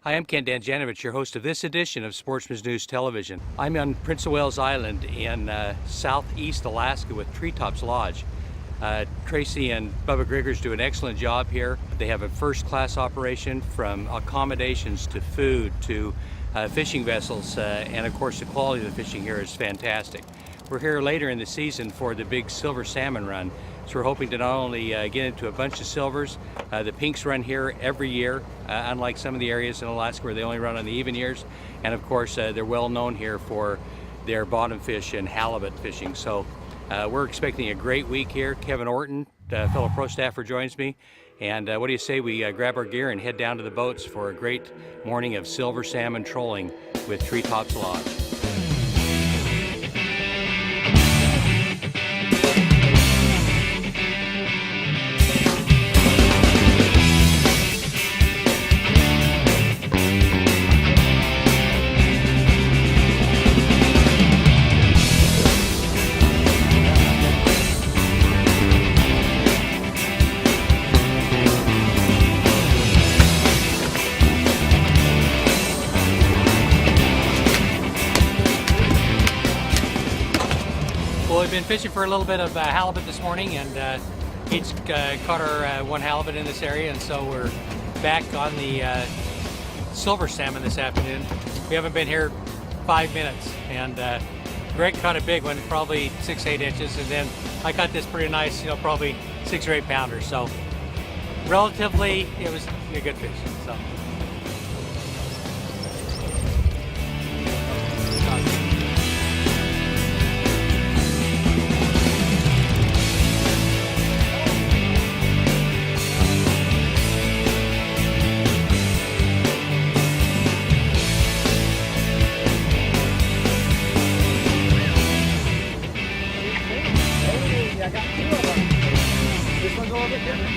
Hi, I'm Ken Danjanovich, your host of this edition of Sportsman's News Television. I'm on Prince of Wales Island in southeast Alaska with Treetop's Lodge. Tracy and Bubba Griggers do an excellent job here. They have a first-class operation, from accommodations to food to fishing vessels, and of course the quality of the fishing here is fantastic. We're here later in the season for the big silver salmon run, so we're hoping to not only get into a bunch of silvers. The pinks run here every year, unlike some of the areas in Alaska where they only run on the even years, and of course they're well known here for their bottom fish and halibut fishing. So we're expecting a great week here. Kevin Orton, fellow pro staffer, joins me, and what do you say we grab our gear and head down to the boats for a great morning of silver salmon trolling with Treetop's Lodge. Well, we've been fishing for a little bit of halibut this morning, and each caught our one halibut in this area, and so we're back on the silver salmon this afternoon. We haven't been here 5 minutes, and Greg caught a big one, probably 6-8 inches, and then I caught this pretty nice, probably 6 or 8 pounder. So relatively, it was a good fish. So. I got 2 of them. This one's a little bit different.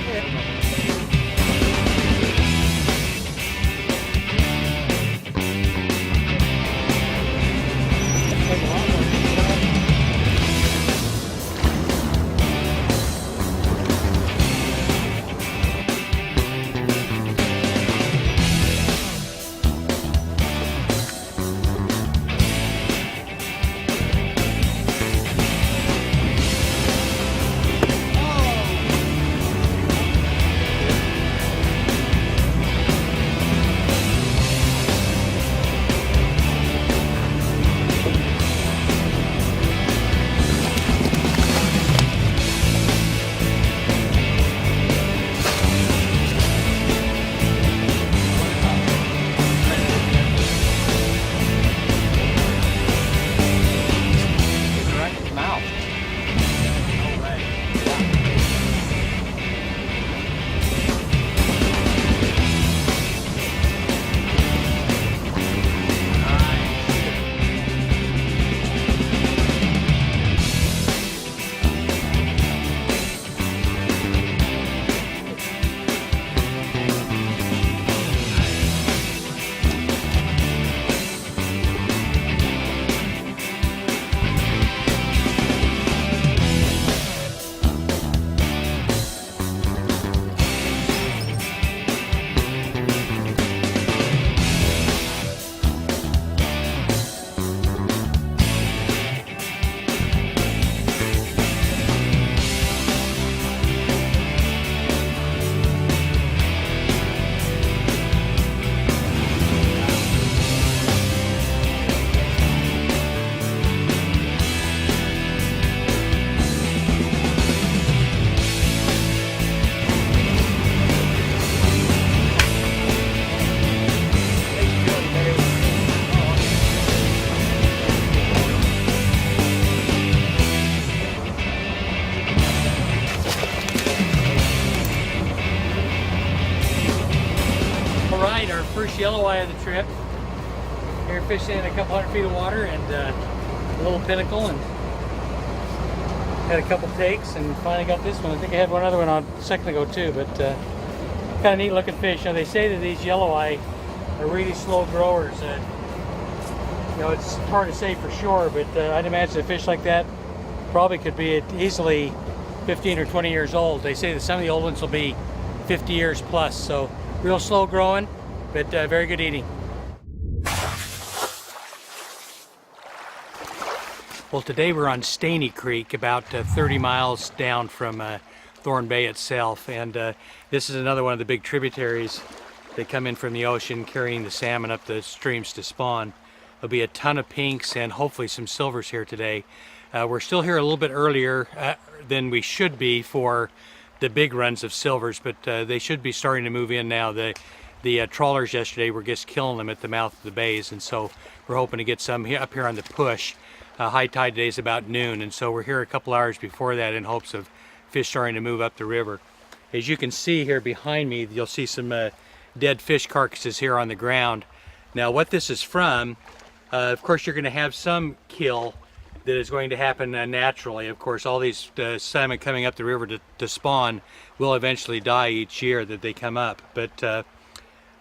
Our first yellow eye of the trip. Here fishing in a couple hundred feet of water, and a little pinnacle, and had a couple takes and finally got this one. I think I had one other one on a second ago too, but kind of neat looking fish. They say that these yellow eye are really slow growers. It's hard to say for sure, but I'd imagine a fish like that probably could be easily 15 or 20 years old. They say that some of the old ones will be 50 years plus, so real slow growing. But very good eating. Well, today we're on Staney Creek, about 30 miles down from Thorn Bay itself, and this is another one of the big tributaries that come in from the ocean carrying the salmon up the streams to spawn. There'll be a ton of pinks and hopefully some silvers here today. We're still here a little bit earlier than we should be for the big runs of silvers, but they should be starting to move in now. The trawlers yesterday were just killing them at the mouth of the bays, and so we're hoping to get some up here on the push. High tide today is about noon, and so we're here a couple hours before that in hopes of fish starting to move up the river. As you can see here behind me, you'll see some dead fish carcasses here on the ground. Now what this is from, of course you're going to have some kill that is going to happen naturally. Of course all these salmon coming up the river to spawn will eventually die each year that they come up. But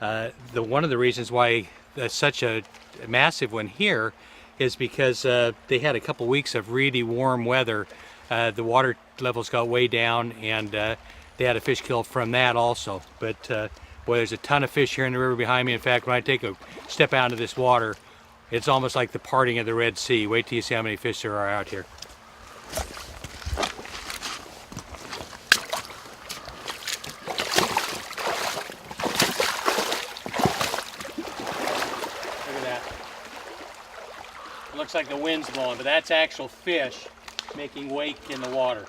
one of the reasons why such a massive one here is because they had a couple weeks of really warm weather. The water levels got way down, and they had a fish kill from that also. But boy, there's a ton of fish here in the river behind me. In fact, when I take a step out into this water, it's almost like the parting of the Red Sea. Wait till you see how many fish there are out here. Looks like the wind's blowing, but that's actual fish making wake in the water.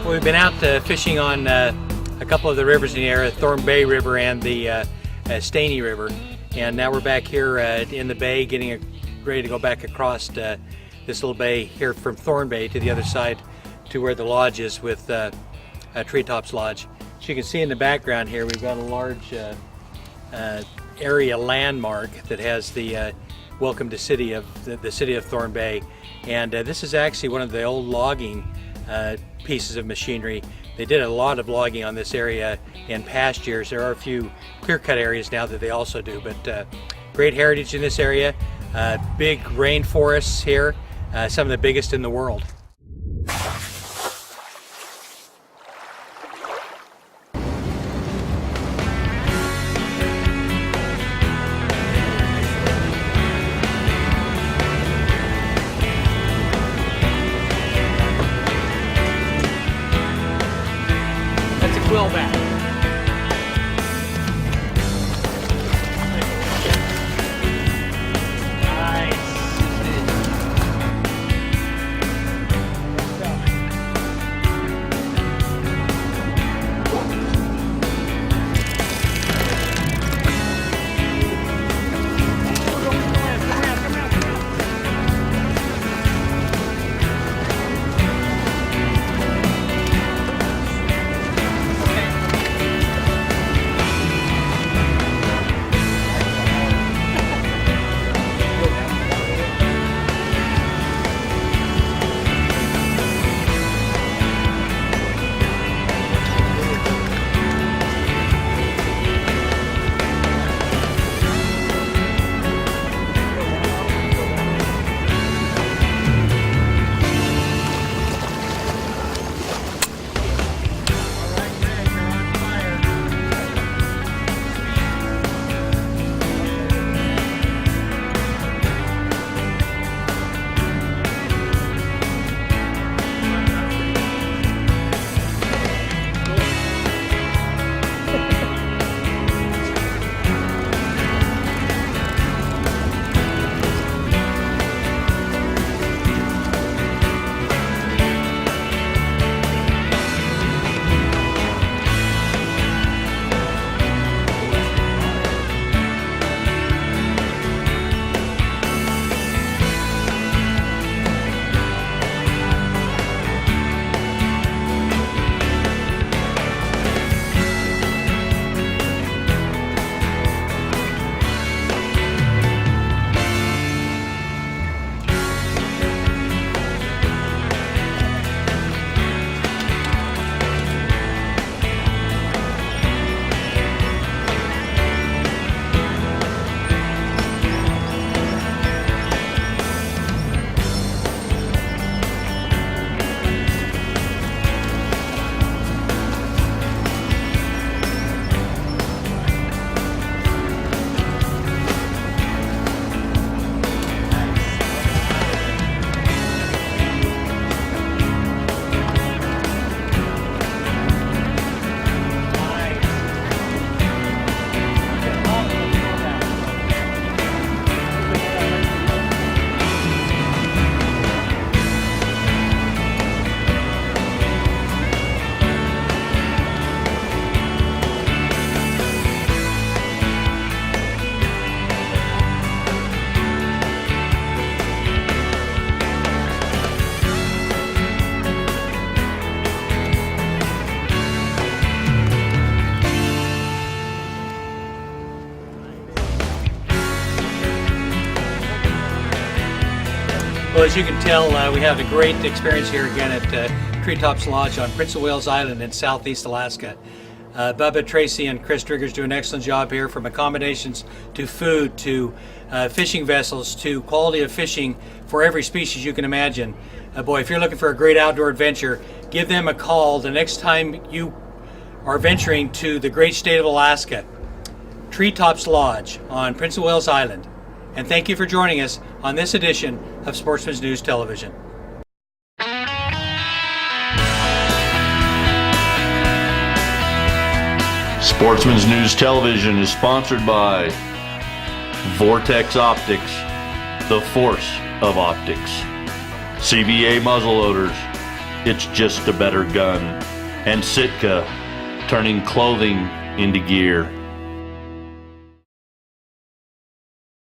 We've been out fishing on a couple of the rivers in the area, Thorn Bay River and the Staney River, and now we're back here in the bay getting ready to go back across this little bay here from Thorn Bay to the other side to where the lodge is with Treetop's Lodge. As you can see in the background here, we've got a large area landmark that has the welcome to city of the city of Thorn Bay, and this is actually one of the old logging pieces of machinery. They did a lot of logging on this area in past years. There are a few clear-cut areas now that they also do, but great heritage in this area. Big rainforests here, some of the biggest in the world. wheel back. Well, as you can tell, we have a great experience here again at Treetop's Lodge on Prince of Wales Island in southeast Alaska. Bubba, Tracy, and Chris Driggers do an excellent job here, from accommodations to food to fishing vessels to quality of fishing for every species you can imagine. Boy, if you're looking for a great outdoor adventure, give them a call the next time you are venturing to the great state of Alaska. Treetop's Lodge on Prince of Wales Island. And thank you for joining us on this edition of Sportsman's News Television. Sportsman's News Television is sponsored by Vortex Optics, the force of optics. CVA muzzleloaders, it's just a better gun. And Sitka, turning clothing into gear.